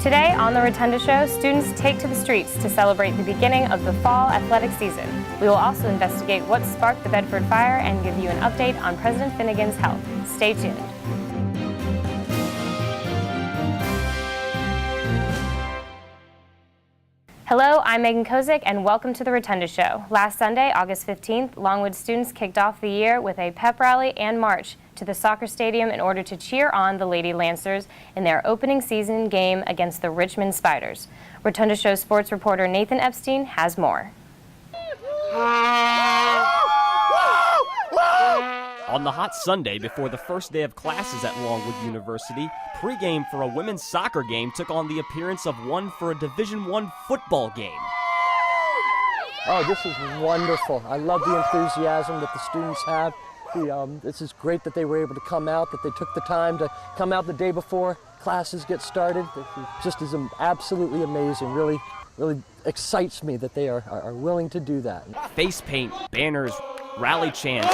Today on The Rotunda Show, students take to the streets to celebrate the beginning of the fall athletic season. We will also investigate what sparked the Bedford fire and give you an update on President Finnegan's health. Stay tuned. Hello, I'm Megan Kozik, and welcome to The Rotunda Show. Last Sunday, August 15th, Longwood students kicked off the year with a pep rally and march to the soccer stadium in order to cheer on the Lady Lancers in their opening season game against the Richmond Spiders. Rotunda Show sports reporter Nathan Epstein has more. On the hot Sunday before the first day of classes at Longwood University, pregame for a women's soccer game took on the appearance of one for a Division I football game. Oh, this is wonderful. I love the enthusiasm that the students have. This is great that they were able to come out, that they took the time to come out the day before classes get started. It just is absolutely amazing. Really excites me that they are willing to do that. Face paint, banners, rally chants,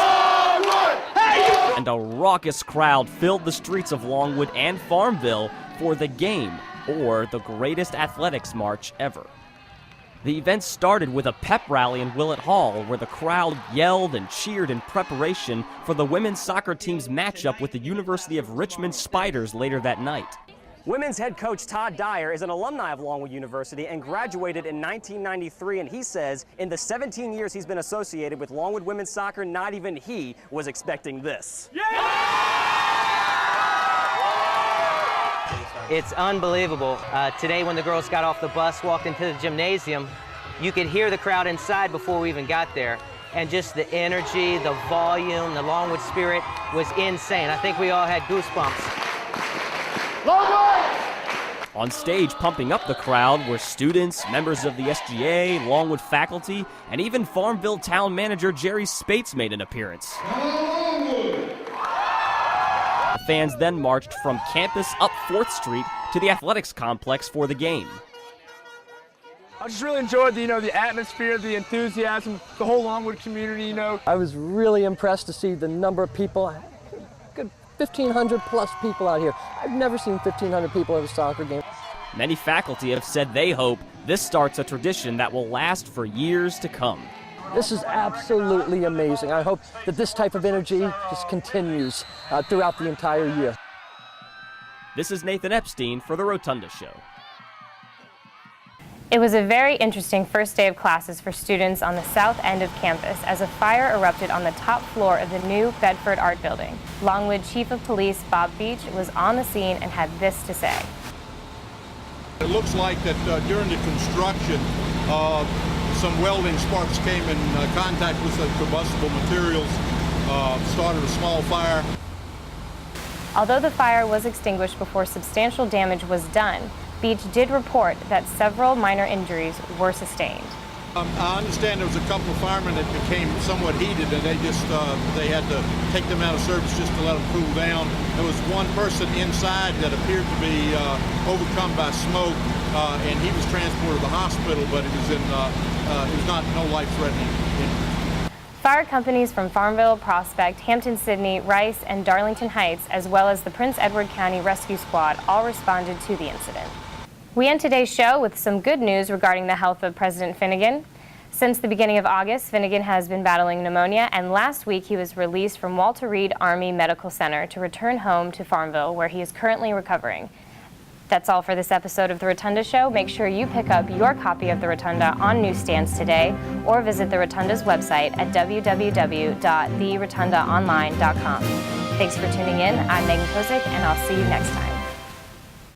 and a raucous crowd filled the streets of Longwood and Farmville for the game, or the greatest athletics march ever. The event started with a pep rally in Willett Hall, where the crowd yelled and cheered in preparation for the women's soccer team's matchup with the University of Richmond Spiders later that night. Women's head coach Todd Dyer is an alumni of Longwood University and graduated in 1993, and he says in the 17 years he's been associated with Longwood women's soccer, not even he was expecting this. It's unbelievable. Today when the girls got off the bus, walked into the gymnasium, you could hear the crowd inside before we even got there. And just the energy, the volume, the Longwood spirit was insane. I think we all had goosebumps. Longwood! On stage, pumping up the crowd were students, members of the SGA, Longwood faculty, and even Farmville town manager Jerry Spates made an appearance. The fans then marched from campus up 4th Street to the athletics complex for the game. I just really enjoyed the atmosphere, the enthusiasm, the whole Longwood community, I was really impressed to see the number of people, good 1,500 plus people out here. I've never seen 1,500 people at a soccer game. Many faculty have said they hope this starts a tradition that will last for years to come. This is absolutely amazing. I hope that this type of energy just continues throughout the entire year. This is Nathan Epstein for The Rotunda Show. It was a very interesting first day of classes for students on the south end of campus as a fire erupted on the top floor of the new Bedford Art Building. Longwood Chief of Police Bob Beach was on the scene and had this to say. It looks like that during the construction, some welding sparks came in contact with the combustible materials, started a small fire. Although the fire was extinguished before substantial damage was done, Beach did report that several minor injuries were sustained. I understand there was a couple of firemen that became somewhat heated, and they had to take them out of service just to let them cool down. There was one person inside that appeared to be overcome by smoke, and he was transported to the hospital, but he was no life-threatening injury. Fire companies from Farmville, Prospect, Hampton-Sydney, Rice, and Darlington Heights, as well as the Prince Edward County Rescue Squad, all responded to the incident. We end today's show with some good news regarding the health of President Finnegan. Since the beginning of August, Finnegan has been battling pneumonia, and last week he was released from Walter Reed Army Medical Center to return home to Farmville, where he is currently recovering. That's all for this episode of The Rotunda Show. Make sure you pick up your copy of The Rotunda on newsstands today, or visit The Rotunda's website at www.therotundaonline.com. Thanks for tuning in. I'm Megan Kozik, and I'll see you next time.